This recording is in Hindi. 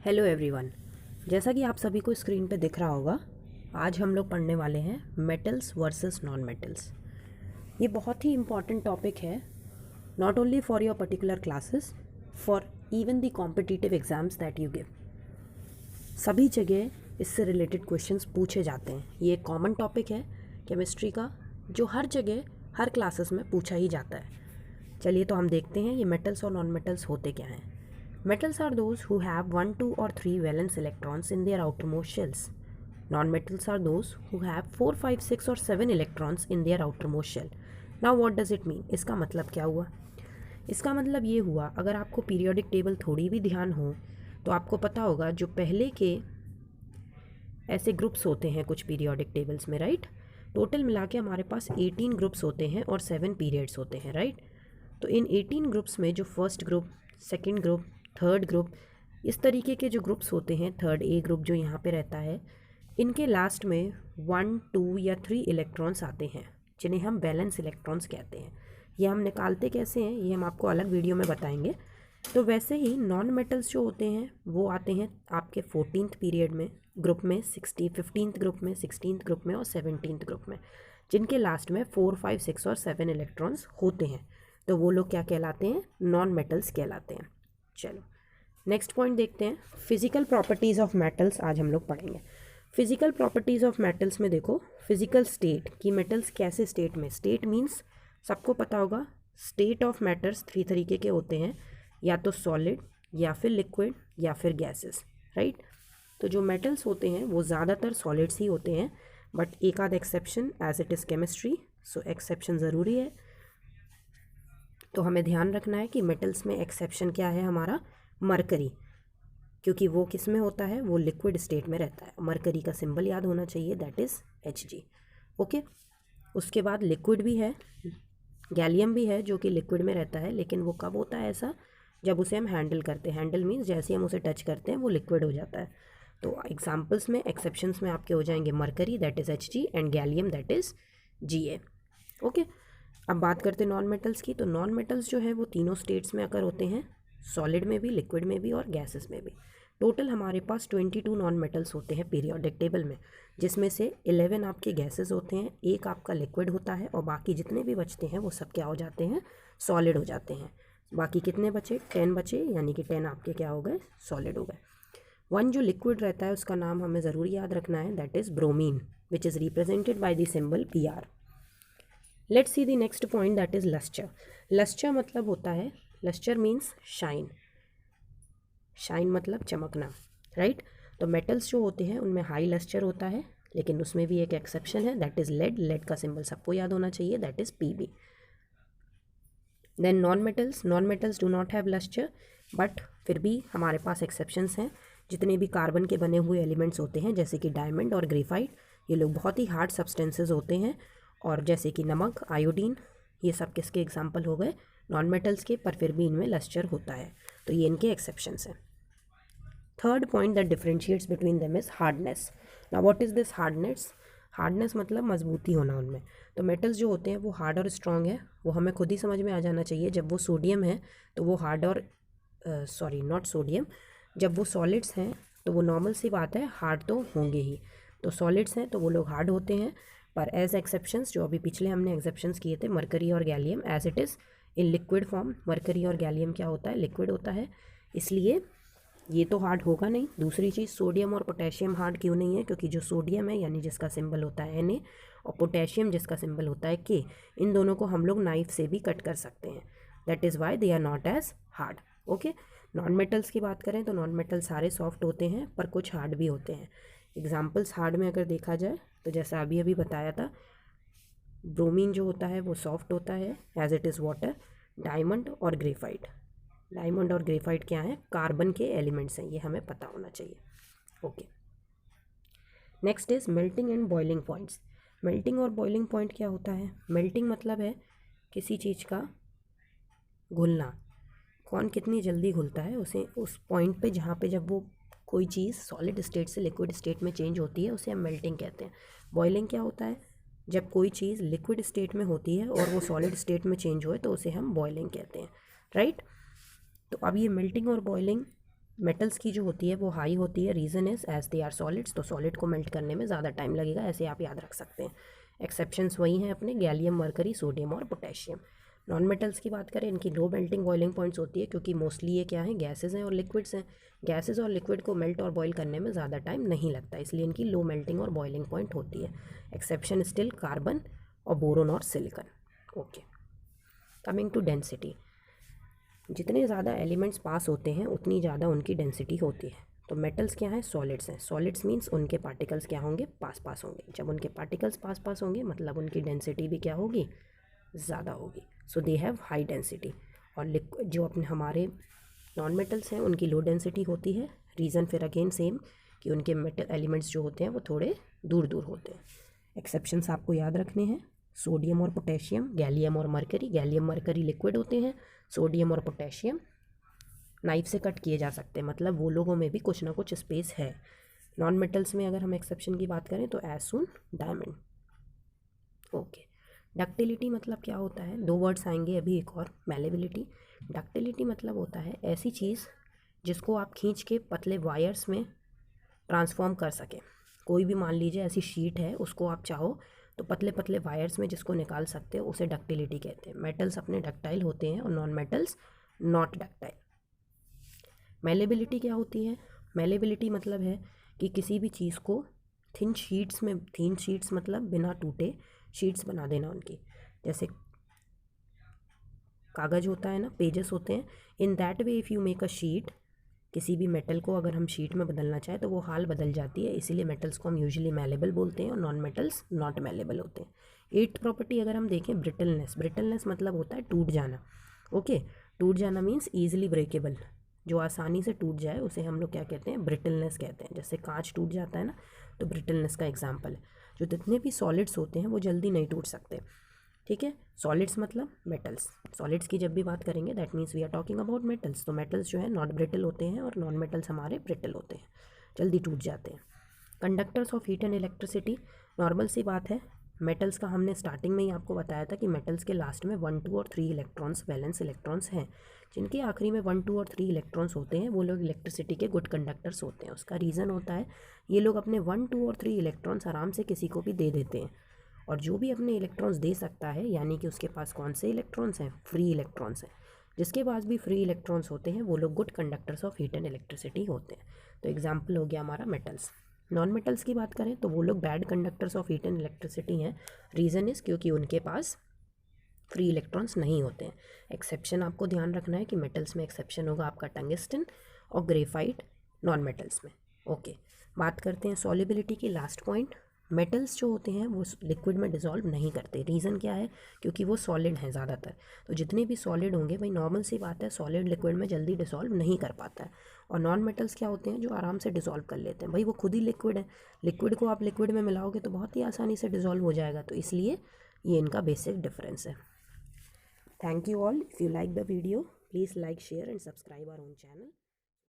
Hello everyone. जैसा कि आप सभी को स्क्रीन पे दिख रहा होगा, आज हम लोग पढ़ने वाले हैं मेटल्स वर्सेस नॉन मेटल्स। ये बहुत ही इम्पॉर्टेंट टॉपिक है, not only for your particular classes, for even the competitive exams that you give. सभी जगह इससे रिलेटेड क्वेश्चंस पूछे जाते हैं। ये एक कॉमन टॉपिक है केमिस्ट्री का, जो हर जगह हर क्लासेस में पूछा ही जाता है। चलिए तो हम देखते हैं ये मेटल्स और नॉन मेटल्स होते क्या हैं। Metals are those who have 1, 2 or 3 valence electrons in their outermost shells. Non-metals are those who have 4, 5, 6 or 7 electrons in their outermost shell. Now what does it mean? इसका मतलब क्या हुआ? इसका मतलब ये हुआ, अगर आपको पीरियोडिक टेबल थोड़ी भी ध्यान हो तो आपको पता होगा जो पहले के ऐसे ग्रुप्स होते हैं कुछ पीरियोडिक टेबल्स में, राइट। टोटल मिला के हमारे पास 18 ग्रुप्स होते हैं और 7 पीरियड्स होते हैं, राइट। तो इन 18 ग्रुप्स में जो first group, second group, third group, इस तरीके के जो ग्रुप्स होते हैं, थर्ड ए ग्रुप जो यहाँ पे रहता है, इनके लास्ट में 1, 2 या 3 इलेक्ट्रॉन्स आते हैं जिन्हें हम वैलेंस इलेक्ट्रॉन्स कहते हैं। ये हम निकालते कैसे हैं ये हम आपको अलग वीडियो में बताएंगे। तो वैसे ही नॉन मेटल्स जो होते हैं वो आते हैं आपके 14th पीरियड में, ग्रुप में 15th ग्रुप में, 16th ग्रुप में और 17th ग्रुप में, जिनके लास्ट में 4, 5, 6 और 7 इलेक्ट्रॉन्स होते हैं। तो वो लोग क्या कहलाते हैं? नॉन मेटल्स कहलाते हैं। चलो नेक्स्ट पॉइंट देखते हैं, फिजिकल प्रॉपर्टीज़ ऑफ मेटल्स आज हम लोग पढ़ेंगे। फिजिकल प्रॉपर्टीज़ ऑफ मेटल्स में देखो, फिजिकल स्टेट कि मेटल्स कैसे स्टेट में, स्टेट मीन्स सबको पता होगा स्टेट ऑफ मैटर्स 3 तरीके के होते हैं, या तो सॉलिड या फिर लिक्विड या फिर गैसेस, राइट। तो जो मेटल्स होते हैं वो ज़्यादातर सॉलिड्स ही होते हैं, बट एक आध exception as it is chemistry, so exception ज़रूरी है। तो हमें ध्यान रखना है कि मेटल्स में एक्सेप्शन क्या है हमारा? मरकरी, क्योंकि वो किस में होता है? वो लिक्विड स्टेट में रहता है। मरकरी का सिंबल याद होना चाहिए, दैट इज़ Hg। ओके, उसके बाद लिक्विड भी है, गैलियम भी है जो कि लिक्विड में रहता है, लेकिन वो कब होता है ऐसा? जब उसे हम हैंडल करते हैं। हैंडल मीन्स जैसे हम उसे टच करते हैं वो लिक्विड हो जाता है। तो एग्जाम्पल्स में, एक्सेप्शंस में आपके हो जाएंगे mercury that is Hg and gallium that is Ga। Okay, अब बात करते हैं नॉन मेटल्स की। तो नॉन मेटल्स जो है वो तीनों स्टेट्स में अकर होते हैं, सॉलिड में भी, लिक्विड में भी और गैसेस में भी। टोटल हमारे पास 22 नॉन मेटल्स होते हैं पीरियोडिक टेबल में, जिसमें से 11 आपके गैसेस होते हैं, एक आपका लिक्विड होता है, और बाकी जितने भी बचते हैं वो सब क्या हो जाते हैं? सॉलिड हो जाते हैं। बाकी कितने बचे? 10 बचे, यानी कि 10 आपके क्या हो गए? सॉलिड हो गए। वन जो लिक्विड रहता है उसका नाम हमें ज़रूर याद रखना है, that is bromine, which is represented by the symbol Br। Let's see the next point that is lustre. Lustre मतलब होता है, लस्टर मीन्स शाइन, शाइन मतलब चमकना, राइट। तो मेटल्स जो होते हैं उनमें हाई लस्टर होता है, लेकिन उसमें भी एक एक्सेप्शन है, दैट इज़ लेड। लेड का सिंबल सबको याद होना चाहिए, that is Pb। Then non metals, non metals do not have lustre, but फिर भी हमारे पास एक्सेप्शंस हैं। जितने भी कार्बन के बने हुए एलिमेंट्स होते हैं, जैसे कि डायमंड और ग्रेफाइट, ये लोग बहुत ही हार्ड सब्सटेंसेज होते हैं, और जैसे कि नमक, आयोडीन, ये सब किसके एग्जाम्पल हो गए? नॉन मेटल्स के, पर फिर भी इनमें लस्टर होता है। तो ये इनके एक्सेप्शंस हैं। Third point that differentiates between them is hardness. Now what is this hardness? Hardness मतलब मजबूती होना उनमें। तो मेटल्स जो होते हैं वो हार्ड और स्ट्रॉन्ग है, वो हमें खुद ही समझ में आ जाना चाहिए। जब वो सोडियम है तो वो हार्ड और सॉरी नॉट सोडियम, जब वो सॉलिड्स हैं तो वो नॉर्मल सी बात है, हार्ड तो होंगे ही। तो सॉलिड्स हैं तो वो लोग हार्ड होते हैं, पर एज एक्सेप्शंस, जो अभी पिछले हमने एक्सेप्शंस किए थे, मरकरी और gallium, as it is in liquid form, mercury और गैलियम क्या होता है? लिक्विड होता है, इसलिए ये तो हार्ड होगा नहीं। दूसरी चीज़, सोडियम और पोटेशियम हार्ड क्यों नहीं है? क्योंकि जो सोडियम है यानी जिसका सिंबल होता है Na, और पोटेशियम जिसका सिंबल होता है K, इन दोनों को हम लोग नाइफ से भी कट कर सकते हैं, that is why they are not as hard. Okay, non metals की बात करें तो नॉन मेटल सारे सॉफ्ट होते हैं, पर कुछ हार्ड भी होते हैं। एग्जाम्पल्स हार्ड में अगर देखा जाए तो जैसा अभी अभी बताया था, ब्रोमीन जो होता है वो सॉफ्ट होता है as it is water. Diamond और ग्रेफाइट, डायमंड और ग्रेफाइट क्या है? कार्बन के एलिमेंट्स हैं, ये हमें पता होना चाहिए। Okay, next is melting and boiling points. Melting और बॉइलिंग पॉइंट क्या होता है? मेल्टिंग मतलब है किसी चीज़ का घुलना, कौन कितनी जल्दी घुलता है, उसे उस पॉइंट पे जहाँ पे जब वो कोई चीज़ सॉलिड स्टेट से लिक्विड स्टेट में चेंज होती है, उसे हम मेल्टिंग कहते हैं। बॉइलिंग क्या होता है? जब कोई चीज़ लिक्विड स्टेट में होती है और वो सॉलिड स्टेट में चेंज होए तो उसे हम बॉइलिंग कहते हैं, राइट। तो अब ये मेल्टिंग और बॉइलिंग मेटल्स की जो होती है वो हाई होती है, reason is as they are solids, तो सॉलिड को मेल्ट करने में ज़्यादा टाइम लगेगा, ऐसे आप याद रख सकते हैं। एक्सेप्शंस वही हैं अपने गैलियम, मरकरी, सोडियम और पोटेशियम। नॉन मेटल्स की बात करें, इनकी लो मेल्टिंग बॉइलिंग पॉइंट्स होती है, क्योंकि मोस्टली ये क्या हैं, गैसेज हैं और लिक्विड्स हैं। गैसेज और लिक्विड को मेल्ट और बॉयल करने में ज़्यादा टाइम नहीं लगता, इसलिए इनकी लो मेल्टिंग और बॉइलिंग पॉइंट होती है। एक्सेप्शन स्टिल कार्बन और बोरोन और silicon. Okay, coming to density, जितने ज़्यादा एलिमेंट्स पास होते हैं उतनी ज़्यादा उनकी डेंसिटी होती है। तो मेटल्स क्या हैं, सॉलिड्स हैं। सॉलिड्स मीन्स उनके पार्टिकल्स क्या होंगे, पास पास होंगे। जब उनके पार्टिकल्स पास पास होंगे मतलब उनकी डेंसिटी भी क्या होगी, ज़्यादा होगी। सो दे हैव हाई डेंसिटी। और जो अपने हमारे नॉन मेटल्स हैं उनकी लो डेंसिटी होती है। रीज़न फिर अगेन सेम, कि उनके मेटल एलिमेंट्स जो होते हैं वो थोड़े दूर दूर होते हैं। एक्सेप्शंस आपको याद रखने हैं, सोडियम और पोटेशियम, गैलियम और मरकरी। गैलियम मरकरी लिक्विड होते हैं, सोडियम और पोटेशियम नाइफ से कट किए जा सकते हैं, मतलब वो लोगों में भी कुछ ना कुछ स्पेस है। नॉन मेटल्स में अगर हम एक्सेप्शन की बात करें तो एसून, डायमंड। ओके, डक्टिलिटी मतलब क्या होता है, दो वर्ड्स आएंगे अभी एक और, मैलेबिलिटी। डक्टिलिटी मतलब होता है ऐसी चीज़ जिसको आप खींच के पतले वायर्स में ट्रांसफॉर्म कर सकें। कोई भी मान लीजिए ऐसी शीट है, उसको आप चाहो तो पतले पतले वायर्स में जिसको निकाल सकते हो, उसे डक्टिलिटी कहते हैं। मेटल्स अपने डक्टाइल होते हैं और non metals not ductile. Malleability क्या होती है, मेलेबिलिटी मतलब है कि किसी भी चीज़ को थिन शीट्स मतलब बिना टूटे शीट्स बना देना उनकी। जैसे कागज़ होता है ना, पेजेस होते हैं, in that way if you make a sheet, किसी भी मेटल को अगर हम शीट में बदलना चाहें तो वो हाल बदल जाती है, इसीलिए मेटल्स को हम यूजुअली मेलेबल बोलते हैं और नॉन मेटल्स नॉट मेलेबल होते हैं। एट्थ प्रॉपर्टी अगर हम देखें, ब्रिटलनेस। ब्रिटलनेस मतलब होता है टूट जाना। ओके, टूट जाना मीन्स ईजिली ब्रेकेबल, जो आसानी से टूट जाए उसे हम लोग क्या कहते हैं, ब्रिटलनेस कहते हैं। जैसे कांच टूट जाता है ना, तो ब्रिटलनेस का एग्जाम्पल है। जो जितने भी सॉलिड्स होते हैं वो जल्दी नहीं टूट सकते, ठीक है। सॉलिड्स मतलब मेटल्स। सॉलिड्स की जब भी बात करेंगे that means we are talking about metals. तो मेटल्स जो है नॉट ब्रिटल होते हैं और नॉन मेटल्स हमारे ब्रिटल होते हैं, जल्दी टूट जाते हैं। Conductors of heat and electricity, normal सी बात है, मेटल्स का हमने स्टार्टिंग में ही आपको बताया था कि मेटल्स के लास्ट में 1, 2 और 3 इलेक्ट्रॉन्स, वैलेंस इलेक्ट्रॉन्स हैं। जिनके आखिरी में 1, 2 और 3 इलेक्ट्रॉन्स होते हैं वो लोग इलेक्ट्रिसिटी के गुड कंडक्टर्स होते हैं। उसका रीज़न होता है ये लोग अपने 1, 2 और 3 इलेक्ट्रॉन्स आराम से किसी को भी दे देते हैं, और जो भी अपने इलेक्ट्रॉन्स दे सकता है यानी कि उसके पास कौन से इलेक्ट्रॉन्स हैं, फ्री इलेक्ट्रॉन्स हैं। जिसके पास भी फ्री इलेक्ट्रॉन्स होते हैं वो लोग good conductors of heat and electricity होते हैं। तो एग्जाम्पल हो गया हमारा मेटल्स। नॉन मेटल्स की बात करें तो वो लोग bad conductors of heat and electricity हैं। रीज़न इज़ क्योंकि उनके पास फ्री इलेक्ट्रॉन्स नहीं होते हैं। एक्सेप्शन आपको ध्यान रखना है कि मेटल्स में एक्सेप्शन होगा आपका टंगस्टन और ग्रेफाइट नॉन मेटल्स में। ओके, बात करते हैं सॉल्युबिलिटी की, लास्ट पॉइंट। मेटल्स जो होते हैं वो लिक्विड में डिज़ोल्व नहीं करते। रीज़न क्या है, क्योंकि वो सॉलिड हैं ज़्यादातर। तो जितने भी सॉलिड होंगे, भाई नॉर्मल सी बात है, सॉलिड लिक्विड में जल्दी डिज़ोल्व नहीं कर पाता है। और नॉन मेटल्स क्या होते हैं, जो आराम से डिज़ोल्व कर लेते हैं। भाई वो खुद ही लिक्विड है, लिक्विड को आप लिक्विड में मिलाओगे तो बहुत ही आसानी से डिज़ोल्व हो जाएगा। तो इसलिए ये इनका बेसिक डिफरेंस है। Thank you all. If you like the video, please like, share and subscribe our own channel.